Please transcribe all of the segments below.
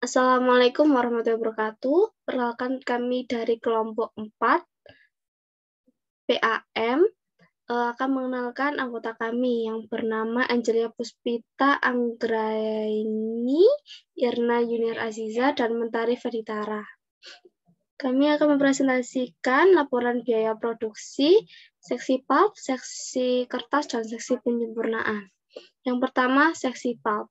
Assalamualaikum warahmatullahi wabarakatuh. Perkenalkan kami dari kelompok 4 PAM akan mengenalkan anggota kami yang bernama Angelia Puspita Anggraini, Irna Junior Aziza, dan Mentari Faditara. Kami akan mempresentasikan laporan biaya produksi, seksi pulp, seksi kertas, dan seksi penyempurnaan. Yang pertama, seksi pulp.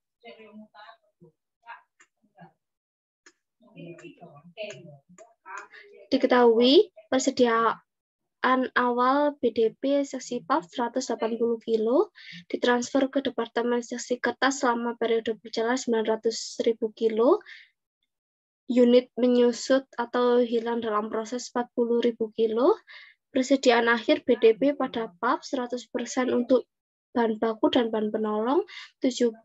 Diketahui persediaan awal BDP seksi pulp 180 kg ditransfer ke Departemen Seksi Kertas selama periode berjalan 900.000 kg. Unit menyusut atau hilang dalam proses 40.000 kg. Persediaan akhir BDP pada pulp 100% untuk bahan baku dan bahan penolong, 70%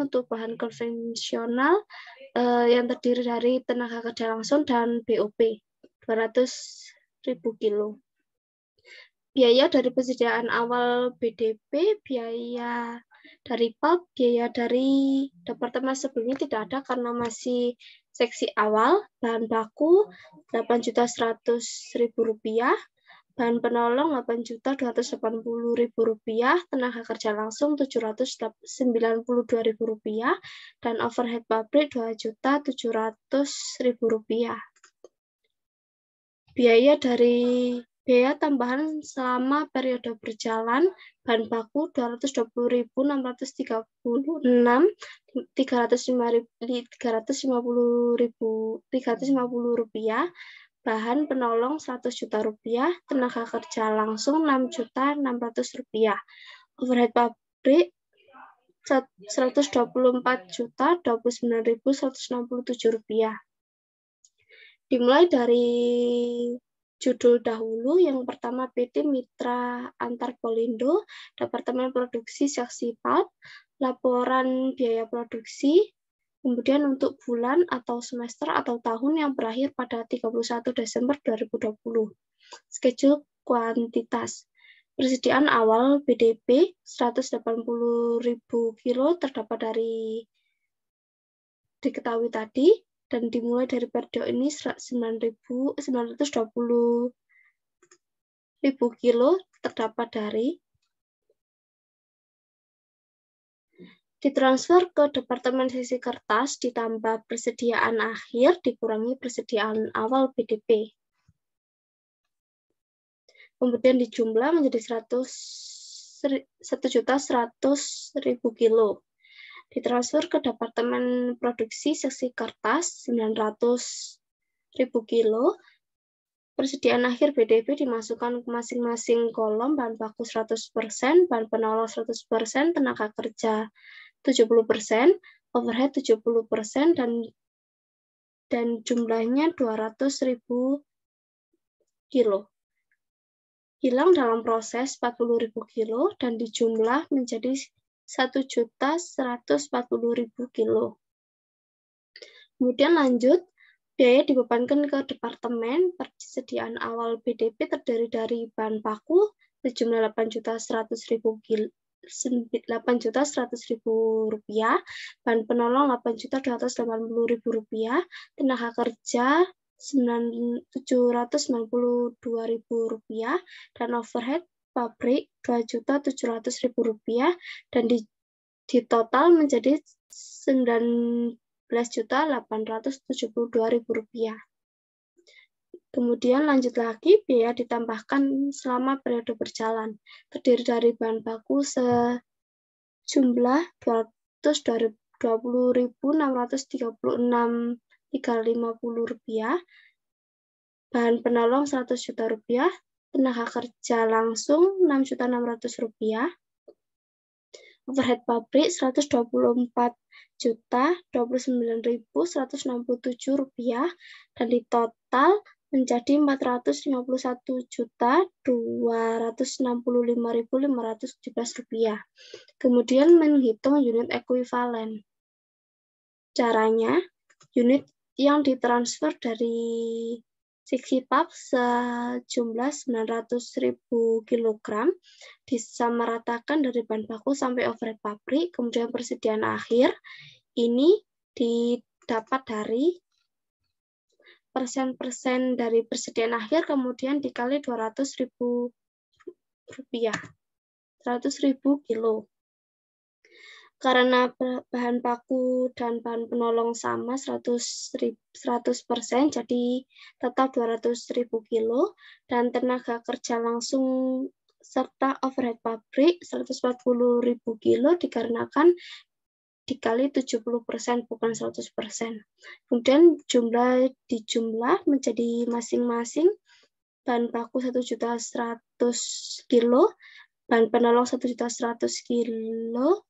untuk bahan konvensional yang terdiri dari tenaga kerja langsung dan BOP 200.000 kg. Biaya dari persediaan awal BDP, biaya dari pulp, biaya dari departemen sebelumnya tidak ada karena masih seksi awal. Bahan baku 8.100.000 rupiah, bahan penolong 8.280.000 rupiah, tenaga kerja langsung 792.000 rupiah, dan overhead pabrik 2.700.000 rupiah. Biaya tambahan selama periode berjalan, bahan baku 220.636, 350 rupiah, bahan penolong 100 juta rupiah, tenaga kerja langsung 6.600.000 rupiah, overhead pabrik 124.029.167 rupiah. Dimulai dari judul dahulu, yang pertama PT Mitra Antar Polindo, Departemen Produksi Seksi Pulp, laporan biaya produksi, kemudian untuk bulan atau semester atau tahun yang berakhir pada 31 Desember 2020. Schedule kuantitas. Persediaan awal BDP 180.000 kilo terdapat dari diketahui tadi, dan dimulai dari periode ini 920.000 kilo terdapat dari ditransfer ke Departemen Seksi Kertas ditambah persediaan akhir dikurangi persediaan awal BDP. Kemudian dijumlah menjadi 1.100.000 kilo. Ditransfer ke Departemen Produksi Seksi Kertas 900.000 kilo. Persediaan akhir BDP dimasukkan ke masing-masing kolom, bahan baku 100%, bahan penolong 100%, tenaga kerja 70%, overhead 70%, dan jumlahnya 200.000 kilo. Hilang dalam proses 40.000 kilo dan dijumlah menjadi 1.140.000 kilo. Kemudian lanjut, biaya dibebankan ke departemen. Persediaan awal BDP terdiri dari bahan baku sejumlah 8.100.000 rupiah, bahan penolong 8.280.000 rupiah, tenaga kerja 792.000 rupiah, dan overhead pabrik 2.700.000 rupiah, dan di total menjadi 19.872.000 rupiah. Kemudian lanjut lagi, biaya ditambahkan selama periode berjalan, terdiri dari bahan baku sejumlah 220.636.350 rupiah, bahan penolong 100 juta rupiah, tenaga kerja langsung 6.600.000 rupiah, overhead pabrik 124.029.167 rupiah, dan di total menjadi 451.265.517 rupiah. Kemudian menghitung unit ekuivalen. Caranya, unit yang ditransfer dari seksi pulp sejumlah 900.000 kg disamaratakan dari bahan baku sampai overhead pabrik, kemudian persediaan akhir ini dapat dari persen-persen dari persediaan akhir, kemudian dikali 200.000 rupiah, 100.000 kilo. Karena bahan baku dan bahan penolong sama 100%, jadi total 200.000 kilo, dan tenaga kerja langsung serta overhead pabrik 140.000 kilo dikarenakan dikali 70%, bukan 100%. Kemudian dijumlah menjadi masing-masing bahan baku 1.100.000 kilo, bahan penolong 1.100.000 kilo,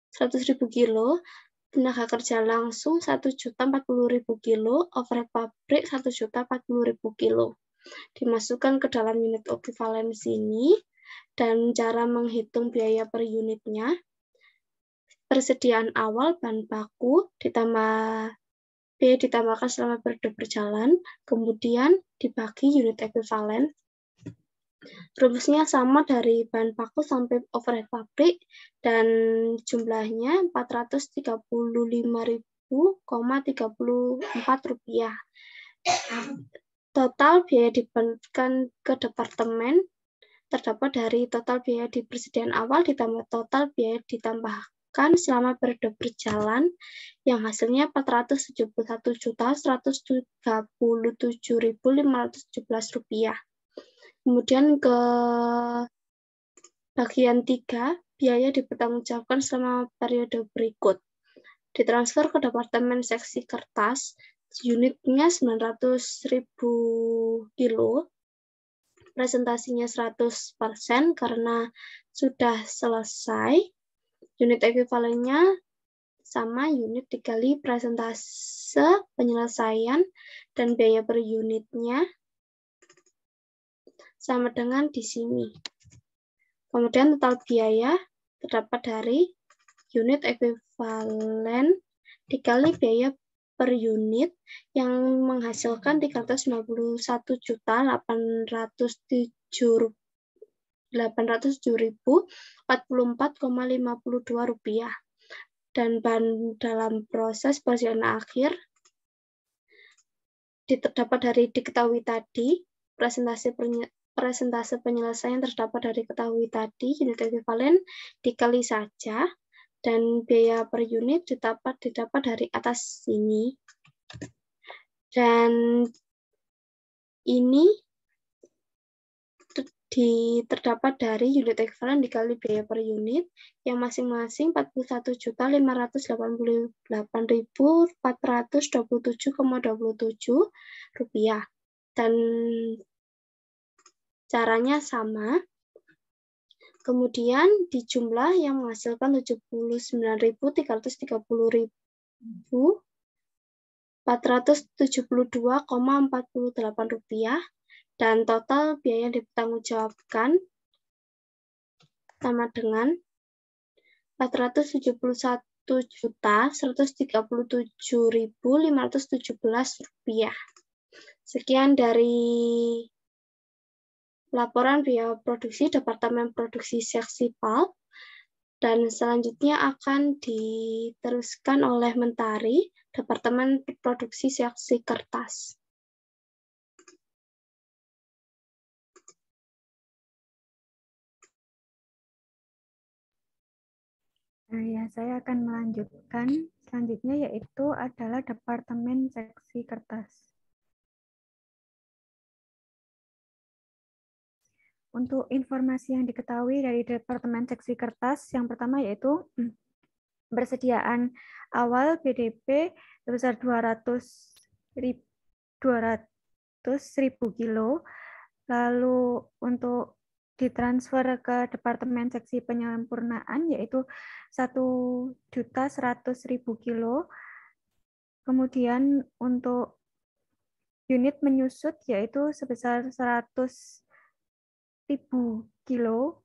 100.000 kilo, tenaga kerja langsung 1.040.000 kilo, overhead pabrik 1.040.000 kilo. Dimasukkan ke dalam unit ekuivalen sini, dan cara menghitung biaya per unitnya, persediaan awal bahan baku ditambah B ditambahkan selama periode berjalan, kemudian dibagi unit ekuivalen. Rumusnya sama dari bahan baku sampai overhead pabrik, dan jumlahnya 435.000,34 rupiah. Total biaya dibebankan ke departemen terdapat dari total biaya di persediaan awal ditambah total biaya ditambahkan selama periode berjalan, yang hasilnya 471.137.517 rupiah. Kemudian ke bagian 3, biaya dipertanggungjawabkan selama periode berikut. Ditransfer ke Departemen Seksi Kertas, unitnya 900.000 kilo, presentasinya 100% karena sudah selesai. Unit ekuivalennya sama unit dikali presentase penyelesaian, dan biaya per unitnya sama dengan di sini. Kemudian total biaya terdapat dari unit ekuivalen dikali biaya per unit yang menghasilkan 391.807.044,52 rupiah. Dan bahan dalam proses persediaan akhir terdapat dari diketahui tadi, presentase penyelesaian terdapat dari ketahui tadi, unit ekuivalen dikali saja, dan biaya per unit didapat dari atas sini. Dan ini terdapat dari unit ekuivalen dikali biaya per unit, yang masing-masing 41.588.427,27 rupiah. Dan caranya sama. Kemudian dijumlah yang menghasilkan 79.340.472,48 rupiah, dan total biaya yang dipertanggungjawabkan sama dengan 471.137.517 rupiah. Sekian dari laporan biaya produksi Departemen Produksi Seksi PALP, dan selanjutnya akan diteruskan oleh Mentari, Departemen Produksi Seksi Kertas. Ya, saya akan melanjutkan. Selanjutnya yaitu adalah Departemen Seksi Kertas. Untuk informasi yang diketahui dari Departemen Seksi Kertas, yang pertama yaitu persediaan awal BDP sebesar 200.000 kilo, lalu untuk ditransfer ke Departemen Seksi Penyempurnaan yaitu 1.100.000 kilo. Kemudian untuk unit menyusut yaitu sebesar 100.000 kilo.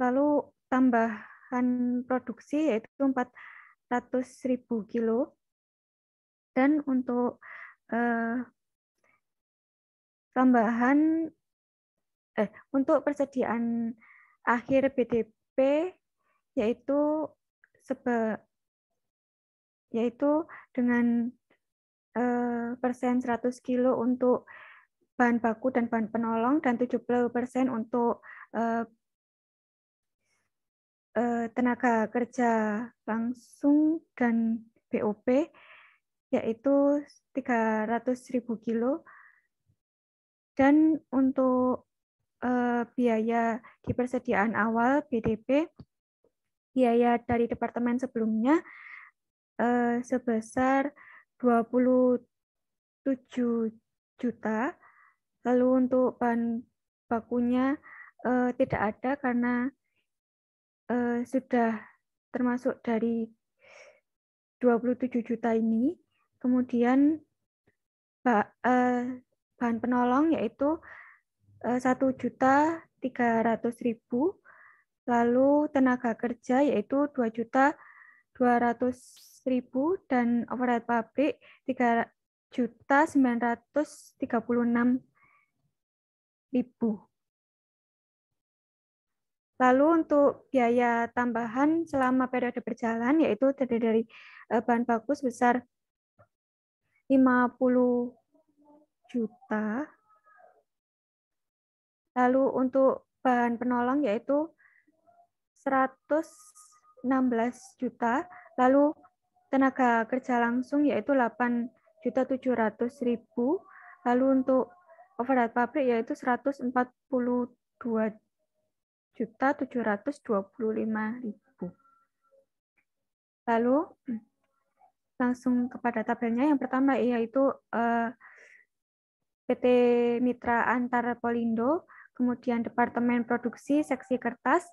Lalu tambahan produksi yaitu 400.000 kilo. Dan untuk tambahan untuk persediaan akhir BDP yaitu yaitu dengan persen 100 kilo untuk bahan baku dan bahan penolong, dan 70% untuk tenaga kerja langsung dan BOP, yaitu 300.000 kilo. Dan untuk biaya di persediaan awal BDP, biaya dari departemen sebelumnya sebesar 27 juta. Lalu untuk bahan bakunya tidak ada karena sudah termasuk dari 27 juta ini. Kemudian bahan penolong yaitu 1.300.000, lalu tenaga kerja yaitu 2.200.000, dan overhead pabrik 3.936.000. Lalu untuk biaya tambahan selama periode berjalan yaitu terdiri dari bahan baku sebesar 50 juta. Lalu untuk bahan penolong yaitu 116 juta. Lalu tenaga kerja langsung yaitu 8.700.000. Lalu untuk overhead pabrik yaitu 142.725.000. Lalu langsung kepada tabelnya. Yang pertama yaitu PT Mitra Antar Polindo, kemudian Departemen Produksi Seksi Kertas,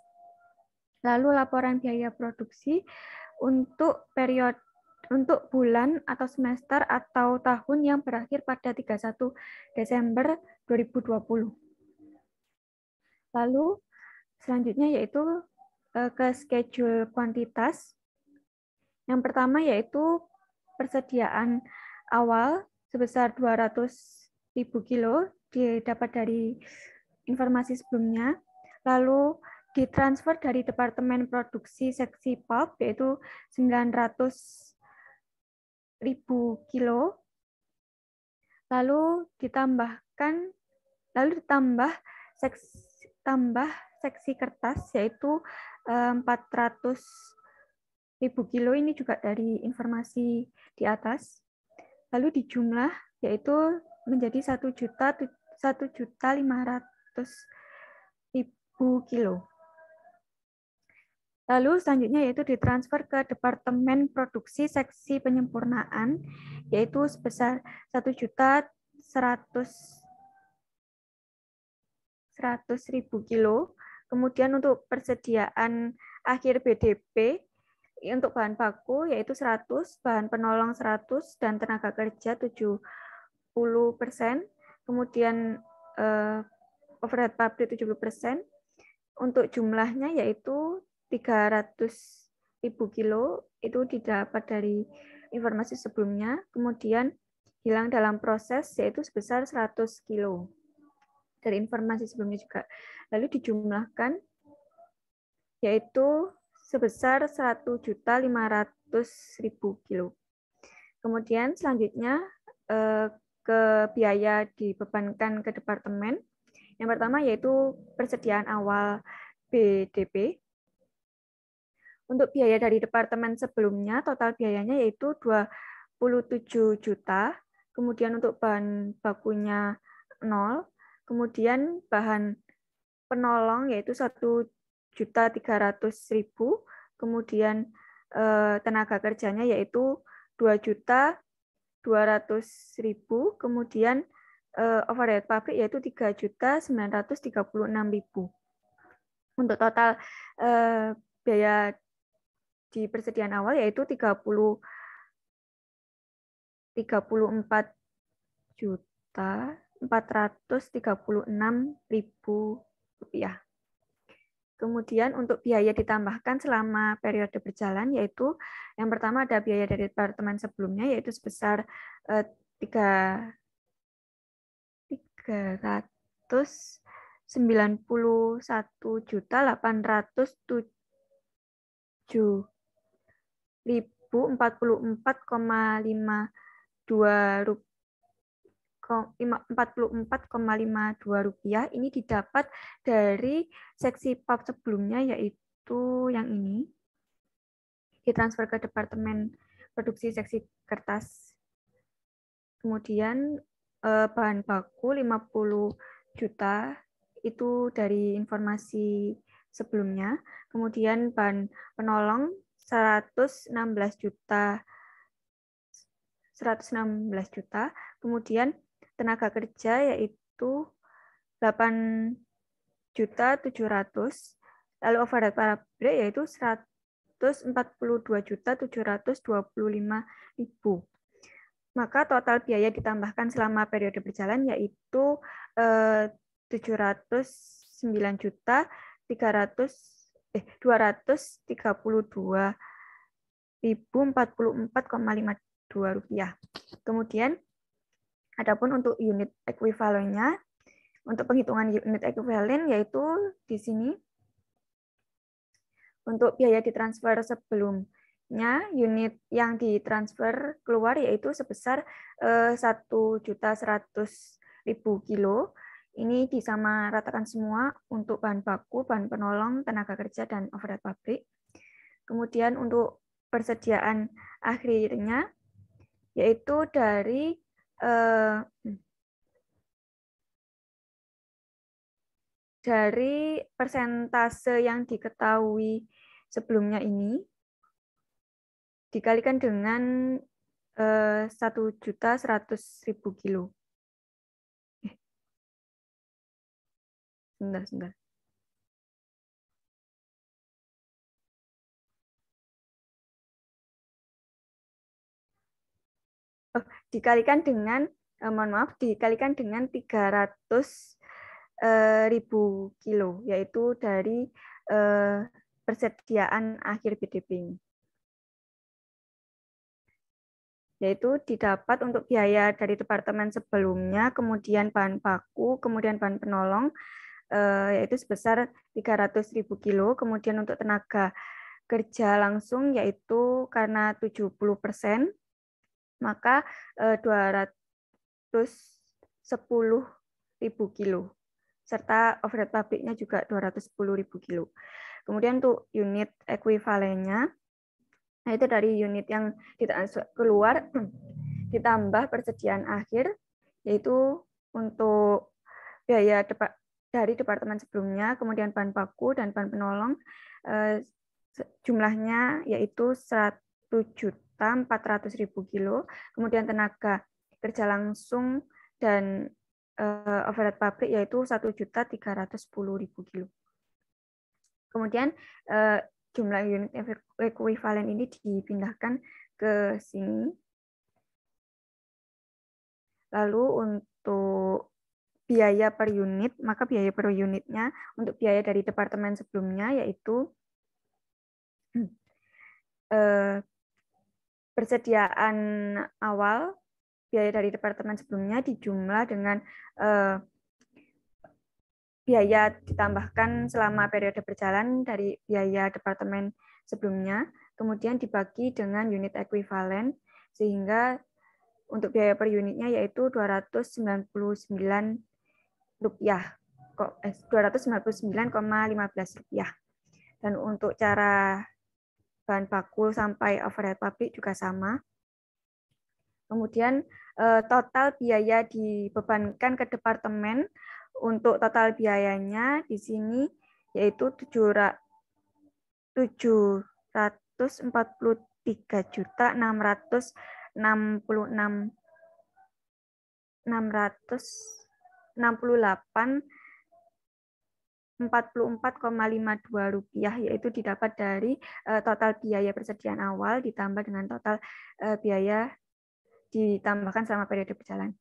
lalu laporan biaya produksi untuk bulan atau semester atau tahun yang berakhir pada 31 Desember 2020. Lalu selanjutnya yaitu ke schedule kuantitas. Yang pertama yaitu persediaan awal sebesar 200.000 kilo didapat dari informasi sebelumnya. Lalu ditransfer dari Departemen Produksi Seksi Pulp yaitu 900.000 kilo. Lalu ditambah seksi kertas yaitu 400.000 kilo, ini juga dari informasi di atas. Lalu dijumlah yaitu menjadi 1.500.000 kilo. Lalu selanjutnya yaitu ditransfer ke Departemen Produksi Seksi Penyempurnaan yaitu sebesar 1.100.000 kilo. Kemudian untuk persediaan akhir BDP untuk bahan baku yaitu 100, bahan penolong 100, dan tenaga kerja 70%. Kemudian overhead pabrik 70%. Untuk jumlahnya yaitu 300.000 kilo, itu didapat dari informasi sebelumnya. Kemudian hilang dalam proses yaitu sebesar 100 kilo dari informasi sebelumnya juga. Lalu dijumlahkan yaitu sebesar 1.500.000 kilo. Kemudian selanjutnya ke biaya dibebankan ke departemen. Yang pertama yaitu persediaan awal BDP. Untuk biaya dari departemen sebelumnya, total biayanya yaitu 27 juta. Kemudian untuk bahan bakunya 0. Kemudian bahan penolong yaitu 1.300.000. Kemudian tenaga kerjanya yaitu 2.200.000. Kemudian overhead pabrik yaitu 3.936.000. Untuk total biaya di persediaan awal yaitu 34.436.000 rupiah. Kemudian untuk biaya ditambahkan selama periode berjalan yaitu yang pertama ada biaya dari departemen sebelumnya yaitu sebesar 391.807.000 Rp44,52 ini didapat dari seksi PAP sebelumnya, yaitu yang ini, ditransfer ke Departemen Produksi Seksi Kertas. Kemudian bahan baku 50 juta itu dari informasi sebelumnya. Kemudian bahan penolong 116 juta. Kemudian tenaga kerja yaitu 8.700.000. Lalu overhead pabrik yaitu 142.725.000. Maka total biaya ditambahkan selama periode berjalan yaitu 232.442,52 rupiah. Kemudian, adapun untuk unit ekuivalennya, untuk penghitungan unit ekuivalen yaitu di sini untuk biaya ditransfer sebelumnya, unit yang ditransfer keluar yaitu sebesar 1.100.000 kilo. Ini disamaratakan semua untuk bahan baku, bahan penolong, tenaga kerja, dan overhead pabrik. Kemudian untuk persediaan akhirnya, yaitu dari persentase yang diketahui sebelumnya ini dikalikan dengan 1.100.000 kilo. Sebentar. Dikalikan dengan, dikalikan dengan 300.000 kilo, yaitu dari persediaan akhir BDP. Yaitu didapat untuk biaya dari departemen sebelumnya, kemudian bahan baku, kemudian bahan penolong, yaitu sebesar 300.000 kilo, kemudian untuk tenaga kerja langsung yaitu karena 70%, maka 210.000 kilo, serta overhead pabriknya juga 210.000 kilo. Kemudian untuk unit ekuivalennya, yaitu dari unit yang ditransfer keluar ditambah persediaan akhir, yaitu untuk biaya dari departemen sebelumnya, kemudian bahan baku dan bahan penolong, jumlahnya yaitu 1.400.000 kilo, kemudian tenaga kerja langsung dan overhead pabrik yaitu 1.310.000 kilo. Kemudian jumlah unit ekuivalen ini dipindahkan ke sini. Lalu untuk biaya per unit, maka biaya per unitnya untuk biaya dari departemen sebelumnya yaitu persediaan awal, biaya dari departemen sebelumnya dijumlah dengan biaya ditambahkan selama periode berjalan dari biaya departemen sebelumnya, kemudian dibagi dengan unit ekuivalen, sehingga untuk biaya per unitnya yaitu Rp299,15. Dan untuk cara bahan baku sampai overhead pabrik juga sama. Kemudian total biaya dibebankan ke departemen, untuk total biayanya di sini yaitu 743.668.44,52 rupiah, yaitu didapat dari total biaya persediaan awal ditambah dengan total biaya ditambahkan selama periode berjalan.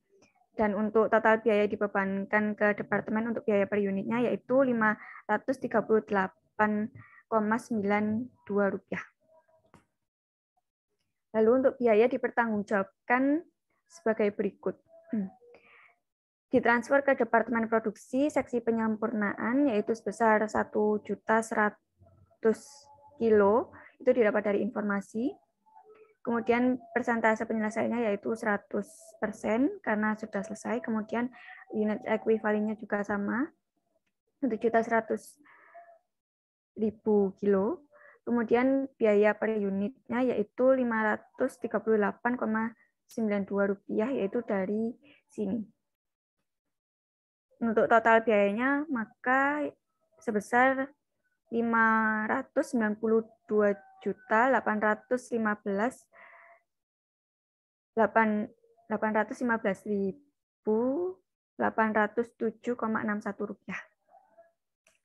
Dan untuk total biaya dibebankan ke departemen untuk biaya per unitnya yaitu Rp538,92. Lalu untuk biaya dipertanggungjawabkan sebagai berikut. Ditransfer ke Departemen Produksi Seksi Penyampurnaan yaitu sebesar 1.100.000 kilo, itu didapat dari informasi. Kemudian persentase penyelesaiannya yaitu 100% karena sudah selesai. Kemudian unit ekuivalennya juga sama, 7.100.000 kilo. Kemudian biaya per unitnya yaitu Rp538,92 yaitu dari sini. Untuk total biayanya maka sebesar 815.807,61 rupiah.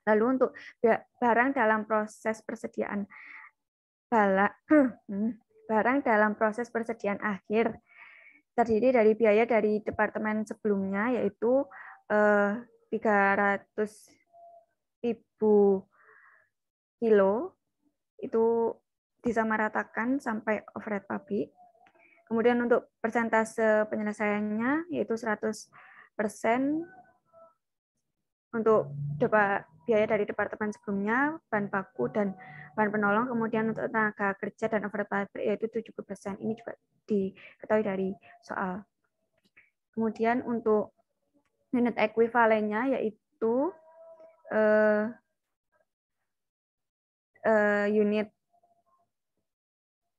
Lalu untuk barang dalam proses persediaan akhir terdiri dari biaya dari departemen sebelumnya yaitu 300.000 kilo itu disamaratakan sampai overhead pabrik. Kemudian untuk persentase penyelesaiannya yaitu 100% untuk biaya dari departemen sebelumnya, bahan baku dan bahan penolong, kemudian untuk tenaga kerja dan overhead pabrik yaitu 70%. Ini juga diketahui dari soal. Kemudian untuk unit ekuivalennya yaitu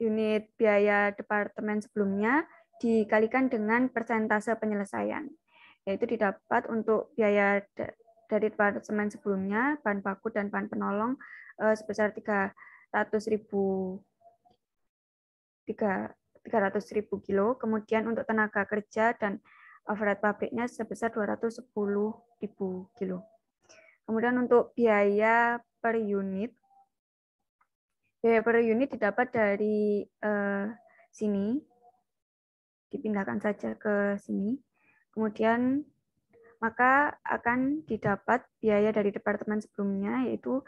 unit biaya departemen sebelumnya dikalikan dengan persentase penyelesaian, yaitu didapat untuk biaya dari departemen sebelumnya, bahan baku dan bahan penolong sebesar 300.000 kilo, kemudian untuk tenaga kerja dan overhead pabriknya sebesar 210.000 kilo. Kemudian untuk biaya per unit didapat dari sini, dipindahkan saja ke sini. Kemudian maka akan didapat biaya dari departemen sebelumnya yaitu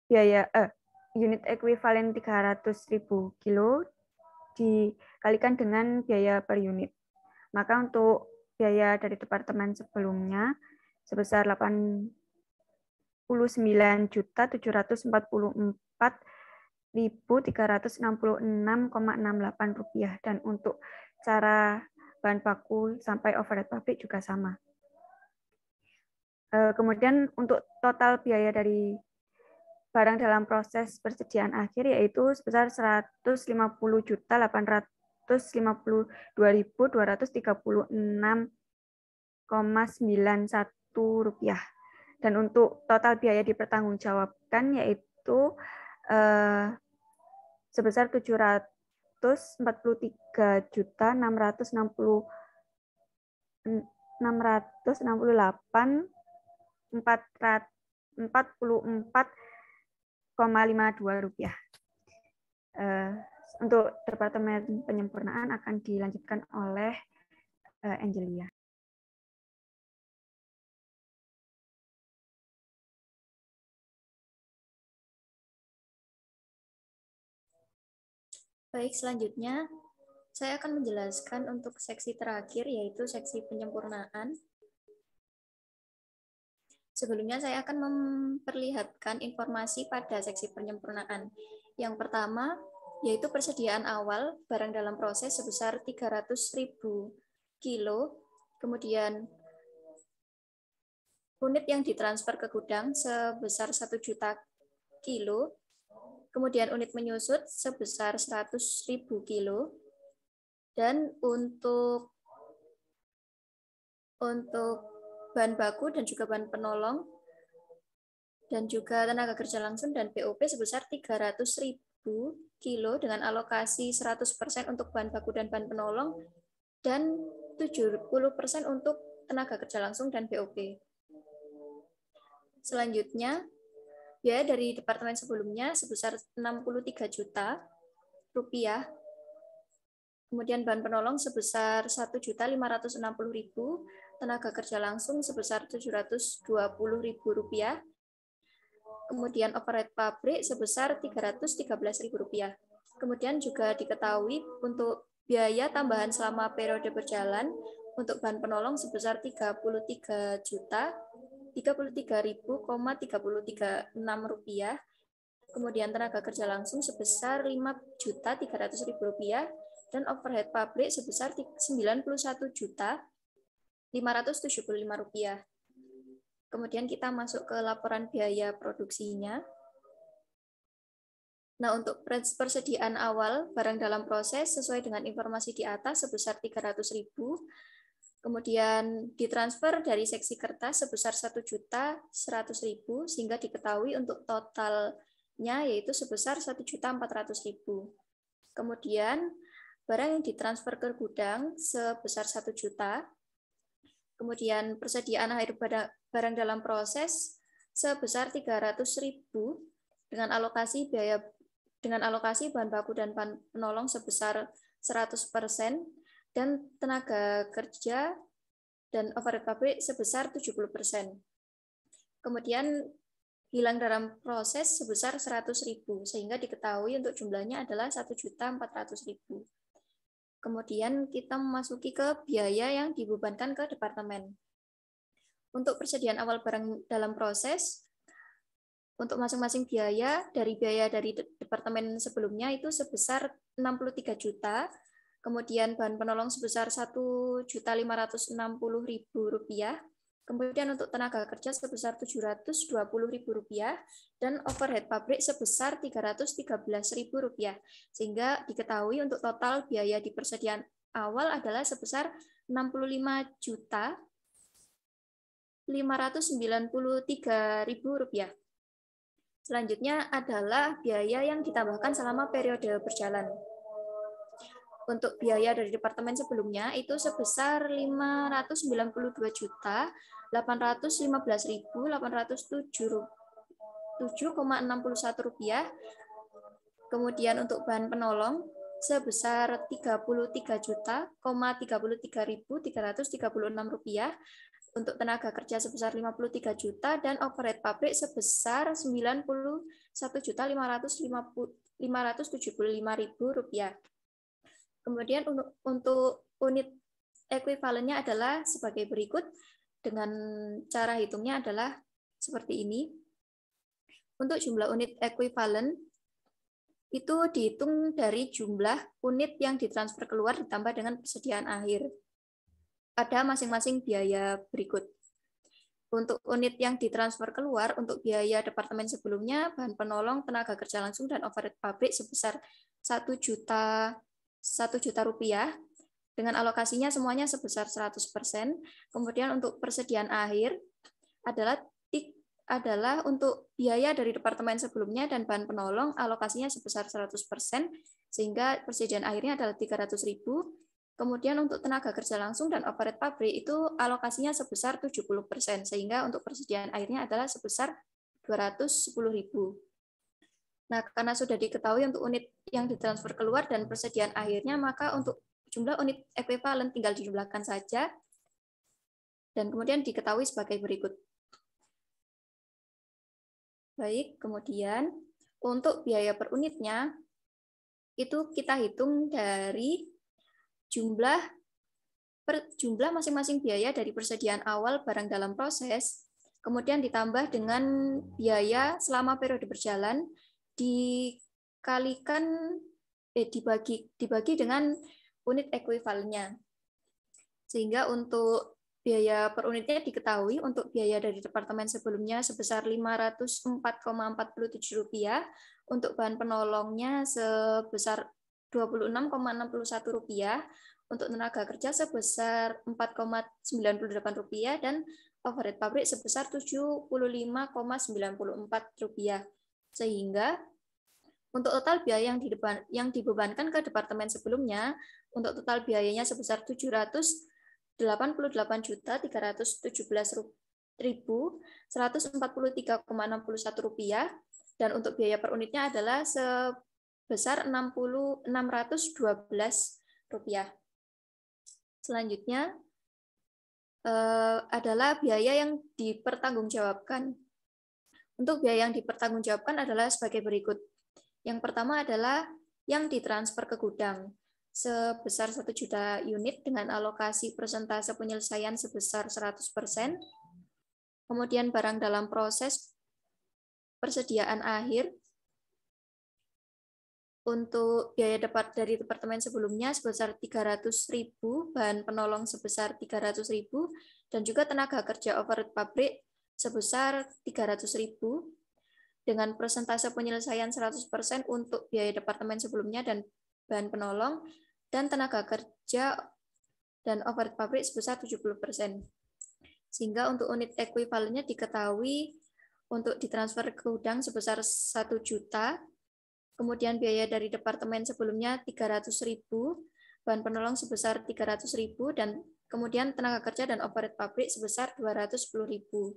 biaya unit ekuivalen 300.000 kilo dikalikan dengan biaya per unit. Maka untuk biaya dari departemen sebelumnya sebesar 89.744.366,68 rupiah, dan untuk cara bahan baku sampai overhead pabrik juga sama. Kemudian untuk total biaya dari barang dalam proses persediaan akhir yaitu sebesar 150.836,91 rupiah. Dan untuk total biaya dipertanggungjawabkan yaitu sebesar 764.644,52 rupiah. Untuk departemen penyempurnaan akan dilanjutkan oleh Angelia. Baik, selanjutnya saya akan menjelaskan untuk seksi terakhir, yaitu seksi penyempurnaan. Sebelumnya saya akan memperlihatkan informasi pada seksi penyempurnaan. Yang pertama, yaitu persediaan awal barang dalam proses sebesar 300.000 kilo, kemudian unit yang ditransfer ke gudang sebesar 1 juta kilo, kemudian unit menyusut sebesar 100.000 kilo, dan untuk bahan baku dan juga bahan penolong dan juga tenaga kerja langsung dan BOP sebesar 300.000 kilo dengan alokasi 100% untuk bahan baku dan bahan penolong dan 70% untuk tenaga kerja langsung dan BOP. Selanjutnya, biaya dari departemen sebelumnya sebesar 63 juta rupiah. Kemudian bahan penolong sebesar 1.560.000, tenaga kerja langsung sebesar 720.000 rupiah. Kemudian overhead pabrik sebesar 313.000 rupiah. Kemudian juga diketahui untuk biaya tambahan selama periode berjalan untuk bahan penolong sebesar 33.033.336 rupiah. kemudian tenaga kerja langsung sebesar Rp5.300.000 dan overhead pabrik sebesar Rp91.575.000. Kemudian kita masuk ke laporan biaya produksinya. Nah, untuk persediaan awal barang dalam proses sesuai dengan informasi di atas sebesar 300.000, kemudian ditransfer dari seksi kertas sebesar 1.100.000 sehingga diketahui untuk totalnya yaitu sebesar 1.400.000. Kemudian barang yang ditransfer ke gudang sebesar 1 juta. Kemudian persediaan akhir barang dalam proses sebesar 300.000 dengan alokasi bahan baku dan bahan penolong sebesar 100% dan tenaga kerja dan overhead pabrik sebesar 70%. Kemudian hilang dalam proses sebesar 100.000 sehingga diketahui untuk jumlahnya adalah 1.400.000. Kemudian kita memasuki ke biaya yang dibebankan ke departemen. Untuk persediaan awal barang dalam proses, untuk masing-masing biaya dari departemen sebelumnya itu sebesar 63 juta, kemudian bahan penolong sebesar Rp1.560.000, kemudian untuk tenaga kerja sebesar Rp720.000, dan overhead pabrik sebesar Rp313.000, sehingga diketahui untuk total biaya di persediaan awal adalah sebesar Rp65.593.000. Selanjutnya adalah biaya yang ditambahkan selama periode berjalan. Untuk biaya dari departemen sebelumnya itu sebesar Rp592.807.807,61. Kemudian untuk bahan penolong sebesar Rp33.033.336. Untuk tenaga kerja sebesar 53 juta dan overhead pabrik sebesar Rp91.575.575. Kemudian untuk unit ekuivalennya adalah sebagai berikut. Dengan cara hitungnya adalah seperti ini. Untuk jumlah unit ekuivalen itu dihitung dari jumlah unit yang ditransfer keluar ditambah dengan persediaan akhir pada masing-masing biaya berikut. Untuk unit yang ditransfer keluar, untuk biaya departemen sebelumnya, bahan penolong, tenaga kerja langsung, dan overhead pabrik sebesar Rp1 juta dengan alokasinya semuanya sebesar 100%. Kemudian untuk persediaan akhir adalah untuk biaya dari departemen sebelumnya dan bahan penolong, alokasinya sebesar 100%, sehingga persediaan akhirnya adalah 300.000. Kemudian untuk tenaga kerja langsung dan overhead pabrik itu alokasinya sebesar 70%, sehingga untuk persediaan akhirnya adalah sebesar 210.000. Nah, karena sudah diketahui untuk unit yang ditransfer keluar dan persediaan akhirnya, maka untuk jumlah unit ekuivalen tinggal dijumlahkan saja, dan kemudian diketahui sebagai berikut. Baik, kemudian untuk biaya per unitnya, itu kita hitung dari jumlah masing-masing biaya dari persediaan awal barang dalam proses, kemudian ditambah dengan biaya selama periode berjalan, dibagi dengan unit ekuivalennya. Sehingga untuk biaya per unitnya diketahui untuk biaya dari departemen sebelumnya sebesar Rp504,47, untuk bahan penolongnya sebesar Rp26,61, untuk tenaga kerja sebesar Rp4,98, dan overhead pabrik sebesar Rp75,94. Sehingga untuk total biaya yang dibebankan ke departemen sebelumnya, untuk total biayanya sebesar Rp788.117.143,61, dan untuk biaya per unitnya adalah sebesar Rp612. Selanjutnya adalah biaya yang dipertanggungjawabkan. Untuk biaya yang dipertanggungjawabkan adalah sebagai berikut. Yang pertama adalah yang ditransfer ke gudang sebesar 1 juta unit dengan alokasi persentase penyelesaian sebesar 100%. Kemudian barang dalam proses persediaan akhir untuk biaya dari departemen sebelumnya sebesar 300.000, bahan penolong sebesar 300.000, dan juga tenaga kerja overhead pabrik sebesar 300.000, dengan persentase penyelesaian 100% untuk biaya departemen sebelumnya dan bahan penolong, dan tenaga kerja dan overhead pabrik sebesar 70%. Sehingga untuk unit ekuivalennya diketahui untuk ditransfer ke gudang sebesar 1 juta, kemudian biaya dari departemen sebelumnya 300.000, bahan penolong sebesar 300.000, dan kemudian tenaga kerja dan overhead pabrik sebesar 210.000.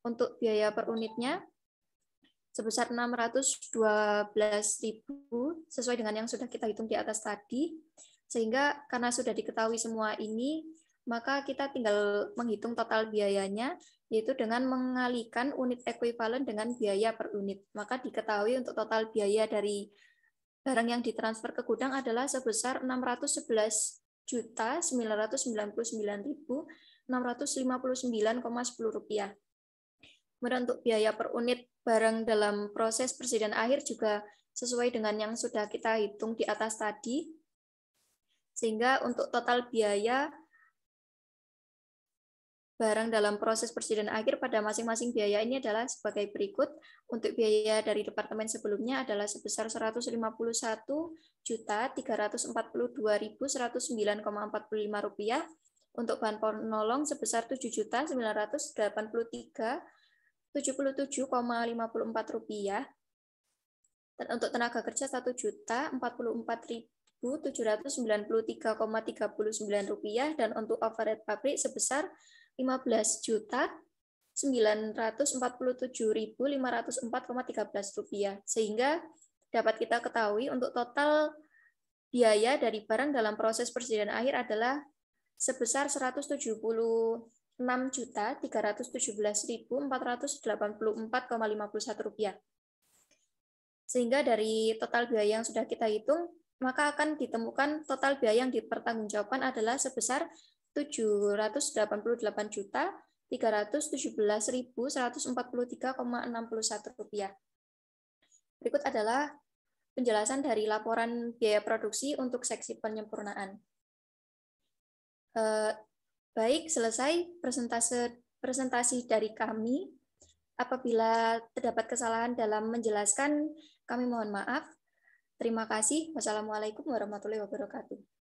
Untuk biaya per unitnya sebesar 612.000 sesuai dengan yang sudah kita hitung di atas tadi. Sehingga karena sudah diketahui semua ini, maka kita tinggal menghitung total biayanya, yaitu dengan mengalihkan unit ekuivalen dengan biaya per unit. Maka diketahui untuk total biaya dari barang yang ditransfer ke gudang adalah sebesar 611.999.659,10 rupiah. Kemudian untuk biaya per unit barang dalam proses persediaan akhir juga sesuai dengan yang sudah kita hitung di atas tadi. Sehingga untuk total biaya barang dalam proses persediaan akhir pada masing-masing biaya ini adalah sebagai berikut. Untuk biaya dari departemen sebelumnya adalah sebesar 151.342.109,45 rupiah. Untuk bahan penolong sebesar 7.983.77,54 rupiah. Dan untuk tenaga kerja 1.044.793,39 rupiah, dan untuk overhead pabrik sebesar 15.947.504,13 rupiah. Sehingga dapat kita ketahui untuk total biaya dari barang dalam proses persediaan akhir adalah sebesar 176.317.484,51 rupiah. Sehingga dari total biaya yang sudah kita hitung, maka akan ditemukan total biaya yang dipertanggungjawabkan adalah sebesar 788.317.143,61 rupiah. Berikut adalah penjelasan dari laporan biaya produksi untuk seksi penyempurnaan. Baik, selesai presentasi dari kami. Apabila terdapat kesalahan dalam menjelaskan, kami mohon maaf. Terima kasih. Wassalamualaikum warahmatullahi wabarakatuh.